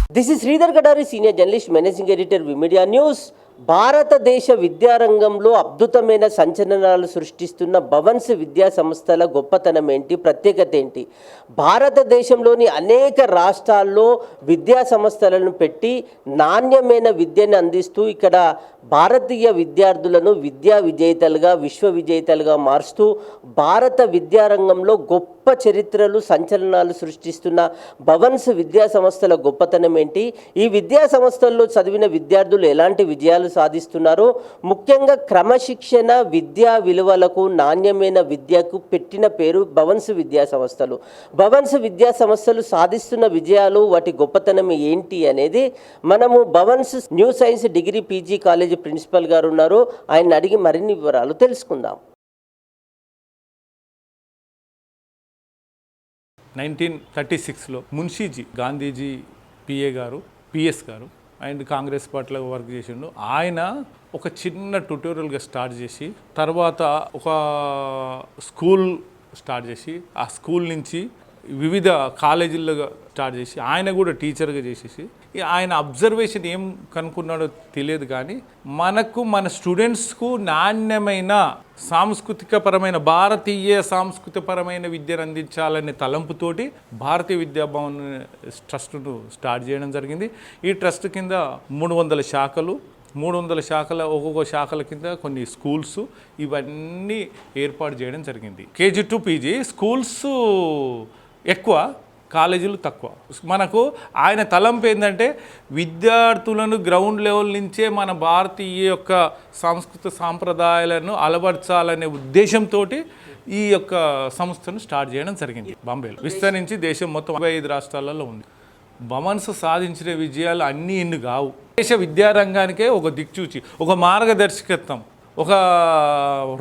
This is Sridhar Kadari, senior journalist, managing editor, Vimedia News. భారతదేశ విద్యారంగంలో అద్భుతమైన సంచలనాలు సృష్టిస్తున్న భవన్స్ విద్యా సంస్థల గొప్పతనం ఏంటి, ప్రత్యేకత ఏంటి? భారతదేశంలోని అనేక రాష్ట్రాల్లో విద్యా సంస్థలను పెట్టి నాణ్యమైన విద్యను అందిస్తూ ఇక్కడ భారతీయ విద్యార్థులను విద్యా విజేతలుగా, విశ్వ విజేతలుగా మారుస్తూ భారత విద్యారంగంలో గొప్ప చరిత్రలు, సంచలనాలు సృష్టిస్తున్న భవన్స్ విద్యా సంస్థల గొప్పతనం ఏంటి? ఈ విద్యా సంస్థల్లో చదివిన విద్యార్థులు ఎలాంటి విజయాలు సాధిస్తున్నారు? ముఖ్యంగా క్రమశిక్షణ, విద్యా విలువలకు, నాణ్యమైన విద్యకు పెట్టిన పేరు భవన్స్ విద్యా సంస్థలు. భవన్స్ విద్యా సంస్థలు సాధిస్తున్న విజయాలు, వాటి గొప్పతనం ఏంటి అనేది మనము Bhavan's new science degree PG college principal గారు ఉన్నారు, ఆయన అడిగి మరిన్ని వివరాలు తెలుసుకుందాం. 1936లో మున్షీజీ, గాంధీజీ పిఏ గారు, పిఎస్ గారు అండ్ కాంగ్రెస్ పార్టీలో వర్క్ చేసిండు. ఆయన ఒక చిన్న ట్యూటోరియల్గా స్టార్ట్ చేసి తర్వాత ఒక స్కూల్ స్టార్ట్ చేసి ఆ స్కూల్ నుంచి వివిధ కాలేజీల్లో స్టార్ట్ చేసి ఆయన కూడా టీచర్గా చేసేసి ఆయన అబ్జర్వేషన్ ఏం కనుక్కున్నాడో తెలియదు, కానీ మనకు మన స్టూడెంట్స్కు నాణ్యమైన సాంస్కృతికపరమైన భారతీయ సాంస్కృతికపరమైన విద్యను అందించాలనే తలంపుతోటి భారతీయ విద్యాభవన్ ట్రస్ట్ను స్టార్ట్ చేయడం జరిగింది. ఈ ట్రస్ట్ కింద 300 శాఖలు, 300 శాఖల ఒక్కొక్క శాఖల కింద కొన్ని స్కూల్స్ ఇవన్నీ ఏర్పాటు చేయడం జరిగింది. కేజీ టు పీజీ స్కూల్స్ ఎక్కువ, కాలేజీలు తక్కువ. మనకు ఆయన తలంపు ఏంటంటే విద్యార్థులను గ్రౌండ్ లెవెల్ నుంచే మన భారతీయ యొక్క సంస్కృత సాంప్రదాయాలను అలవర్చాలనే ఉద్దేశంతో ఈ యొక్క సంస్థను స్టార్ట్ చేయడం జరిగింది. బాంబేలో విస్తరించి దేశం మొత్తం 25 రాష్ట్రాలలో ఉంది. భవన్స్ సాధించిన విజయాలు అన్నీ ఇన్ని కావు. దేశ విద్యారంగానికే ఒక దిక్చూచి, ఒక మార్గదర్శకత్వం, ఒక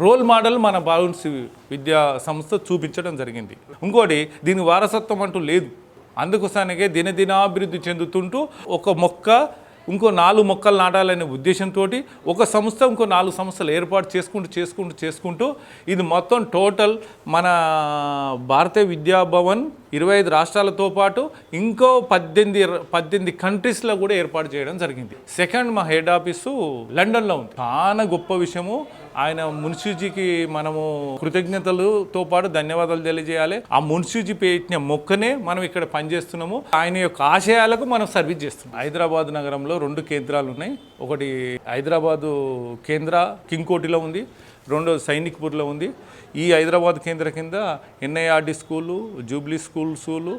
రోల్ మోడల్ మన భవన్స్ విద్యా సంస్థ చూపించడం జరిగింది. ఇంకోటి, దీనికి వారసత్వం అంటూ లేదు. అందుకోసానికే దినదినాభివృద్ధి చెందుతుంటూ ఒక మొక్క ఇంకో 4 మొక్కలు నాటాలనే ఉద్దేశంతో ఒక సంస్థ ఇంకో 4 సంస్థలు ఏర్పాటు చేసుకుంటూ ఇది మొత్తం టోటల్ మన భారతీయ విద్యాభవన్ 25 రాష్ట్రాలతో పాటు ఇంకో 18 కంట్రీస్లో కూడా ఏర్పాటు చేయడం జరిగింది. సెకండ్, మా హెడ్ ఆఫీసు లండన్లో ఉంది. చాలా గొప్ప విషయము. ఆయన మున్షీజీకి మనము కృతజ్ఞతలతో పాటు ధన్యవాదాలు తెలియజేయాలి. ఆ మున్షీజీ పెట్టిన మొక్కనే మనం ఇక్కడ పనిచేస్తున్నాము. ఆయన యొక్క ఆశయాలకు మనం సర్వీస్ చేస్తున్నాం. హైదరాబాద్ నగరంలో 2 కేంద్రాలు ఉన్నాయి. ఒకటి హైదరాబాదు కేంద్ర కింగ్కోటిలో ఉంది, రెండోది సైనిక్పూర్లో ఉంది. ఈ హైదరాబాద్ కేంద్ర కింద NIRD school, Jubilee school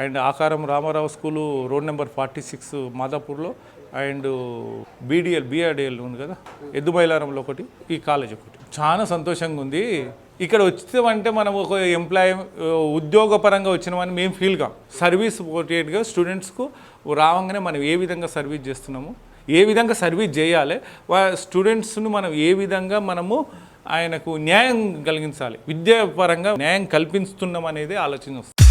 and ఆకారం రామారావు స్కూలు రోడ్ నెంబర్ 46 మాదాపూర్లో అండ్ బిఆర్డిఎల్ ఉంది కదా, ఎద్దుమైలారంలో ఒకటి, ఈ కాలేజ్ ఒకటి. చాలా సంతోషంగా ఉంది. ఇక్కడ వచ్చామంటే మనం ఒక ఉద్యోగపరంగా వచ్చినామని మేము ఫీల్ కాం. సర్వీస్ ఓరియంటెడ్గా స్టూడెంట్స్కు రావంగానే మనం ఏ విధంగా సర్వీస్ చేస్తున్నాము, ఏ విధంగా సర్వీస్ చేయాలి, స్టూడెంట్స్ను మనం ఏ విధంగా మనము ఆయనకు న్యాయం కలిగించాలి, విద్యాపరంగా న్యాయం కల్పిస్తున్నాం అనేది ఆలోచన వస్తుంది.